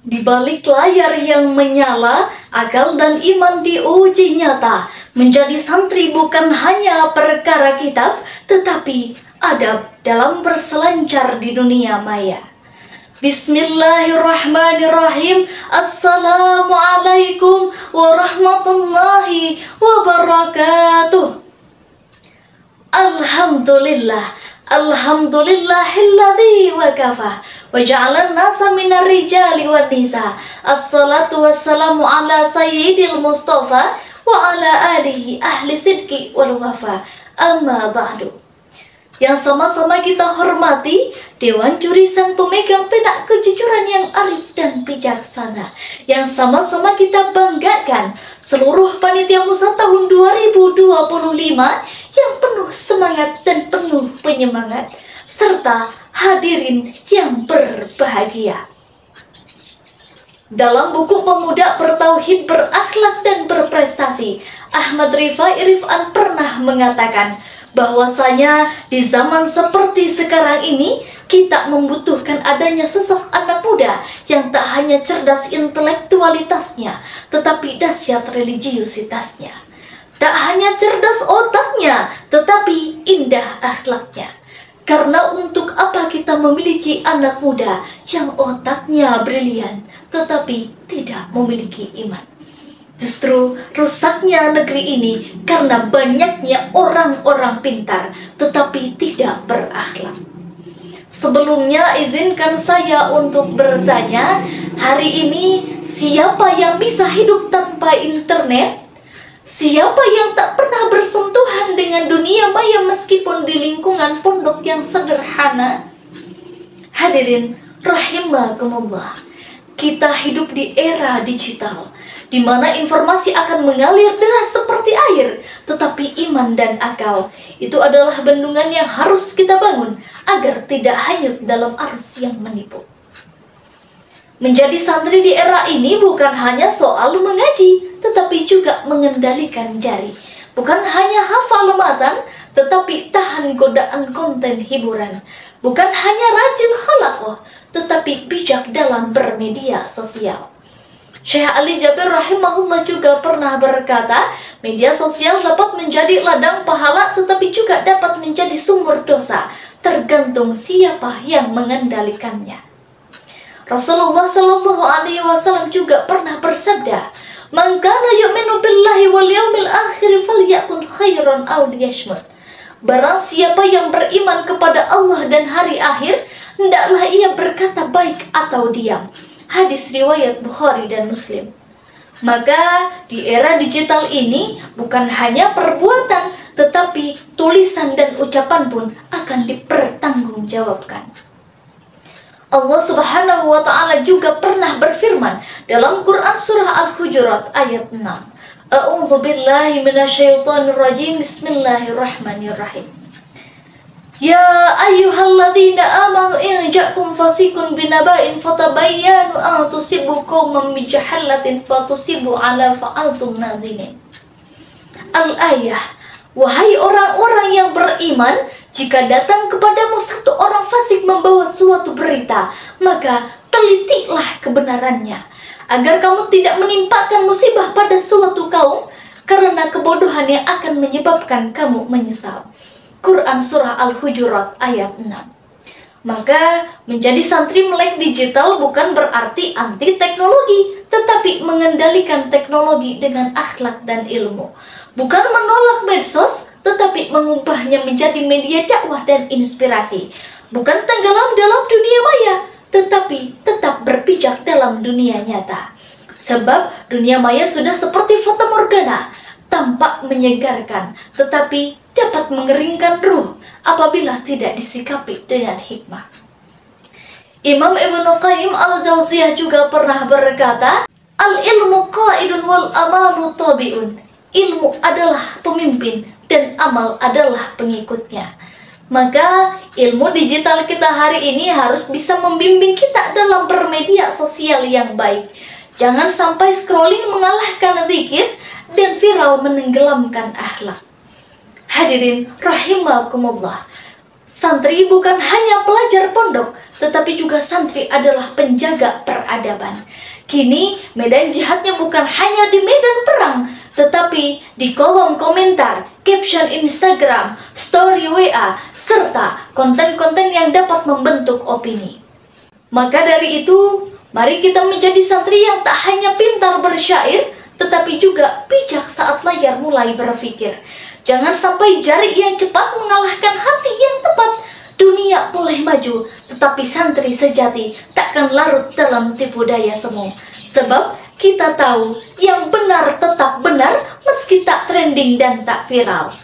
Di balik layar yang menyala, akal dan iman diuji nyata. Menjadi santri bukan hanya perkara kitab, tetapi adab dalam berselancar di dunia maya. Bismillahirrahmanirrahim. Assalamualaikum warahmatullahi wabarakatuh. Alhamdulillah. Alhamdulillahilladzi wakafa wa ja'alan nasa minar rijali wan nisa. Assalatu wassalamu ala sayyidil mustafa wa ala alihi ahli sidqi wal wafa. Amma ba'du. Yang sama-sama kita hormati Dewan Juri Sang Pemegang Penak Kejujuran yang arif dan bijaksana. Yang sama-sama kita banggakan seluruh panitia Musa tahun 2025 yang penuh semangat dan penuh penyemangat, serta hadirin yang berbahagia. Dalam buku Pemuda Bertauhid, Berakhlak dan Berprestasi, Ahmad Rifai Rifan pernah mengatakan bahwasanya di zaman seperti sekarang ini kita membutuhkan adanya sosok anak muda yang tak hanya cerdas intelektualitasnya, tetapi dahsyat religiusitasnya. Tak hanya cerdas otaknya, tetapi indah akhlaknya. Karena untuk apa kita memiliki anak muda yang otaknya brilian, tetapi tidak memiliki iman? Justru rusaknya negeri ini karena banyaknya orang-orang pintar, tetapi tidak berakhlak. Sebelumnya izinkan saya untuk bertanya, hari ini siapa yang bisa hidup tanpa internet? Siapa yang tak pernah bersentuhan dengan dunia maya meskipun di lingkungan pondok yang sederhana? Hadirin rahimakumullah, kita hidup di era digital, di mana informasi akan mengalir deras seperti air, tetapi iman dan akal itu adalah bendungan yang harus kita bangun agar tidak hanyut dalam arus yang menipu. Menjadi santri di era ini bukan hanya soal mengaji, tetapi juga mengendalikan jari. Bukan hanya hafal matan, tetapi tahan godaan konten hiburan. Bukan hanya rajin khalaqah, tetapi bijak dalam bermedia sosial. Syekh Ali Jabir rahimahullah juga pernah berkata, media sosial dapat menjadi ladang pahala tetapi juga dapat menjadi sumber dosa, tergantung siapa yang mengendalikannya. Rasulullah Shallallahu Alaihi Wasallam juga pernah bersabda, "Man kana yu'minu billahi wal yaumil akhir falyakun khairan aw liyashmut." Barang siapa yang beriman kepada Allah dan hari akhir, hendaklah ia berkata baik atau diam. Hadis riwayat Bukhari dan Muslim. Maka di era digital ini bukan hanya perbuatan, tetapi tulisan dan ucapan pun akan dipertanggungjawabkan. Allah Subhanahu wa Ta'ala juga pernah berfirman dalam Quran Surah Al-Hujurat ayat 6. A'udzu billahi minasyaitonir rajim. Bismillahirrahmanirrahim. Ya ayyuhalladzina amanu in ja'akum fasiqun binaba'in fatabayyanu an tusibu qauman bijahallatin fatusibu ala fa'altum nadimin. Al-ayah. Wahai orang-orang yang beriman, jika datang kepadamu satu orang fasik membawa suatu berita, maka telitilah kebenarannya, agar kamu tidak menimpakan musibah pada suatu kaum, karena kebodohan yang akan menyebabkan kamu menyesal. Quran Surah Al-Hujurat ayat 6. Maka menjadi santri melek digital bukan berarti anti teknologi, tetapi mengendalikan teknologi dengan akhlak dan ilmu. Bukan menolak medsos, tetapi mengubahnya menjadi media dakwah dan inspirasi. Bukan tenggelam dalam dunia maya, tetapi tetap berpijak dalam dunia nyata. Sebab dunia maya sudah seperti fatamorgana, tampak menyegarkan, tetapi dapat mengeringkan ruh apabila tidak disikapi dengan hikmah. Imam Ibnu Qayyim Al-Jauziyah juga pernah berkata, "Al-ilmu qaidun wal amalu tabi'un." Ilmu adalah pemimpin dan amal adalah pengikutnya. Maka ilmu digital kita hari ini harus bisa membimbing kita dalam bermedia sosial yang baik. Jangan sampai scrolling mengalahkan zikir dan viral menenggelamkan akhlak. Hadirin rahimakumullah, santri bukan hanya pelajar pondok, tetapi juga santri adalah penjaga peradaban. peradaban. Kini medan jihadnya bukan hanya di medan perang, tetapi di kolom komentar, caption Instagram, story WA, serta konten-konten yang dapat membentuk opini. Maka dari itu, mari kita menjadi santri yang tak hanya pintar bersyair, tetapi juga bijak saat layar mulai berpikir. Jangan sampai jari yang cepat mengalahkan hati yang tepat. Dunia boleh maju, tetapi santri sejati takkan larut dalam tipu daya semu. Sebab kita tahu yang benar tetap benar meski tak trending dan tak viral.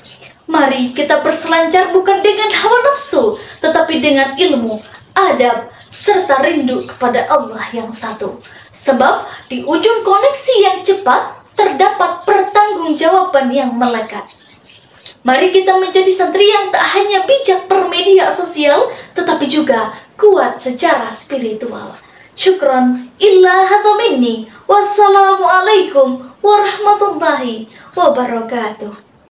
Mari kita berselancar bukan dengan hawa nafsu, tetapi dengan ilmu, adab, serta rindu kepada Allah yang satu. Sebab di ujung koneksi yang cepat terdapat pertanggungjawaban yang melekat. Mari kita menjadi santri yang tak hanya bijak bermedia sosial, tetapi juga kuat secara spiritual. Syukron illa hadza minni. Wassalamualaikum warahmatullahi wabarakatuh.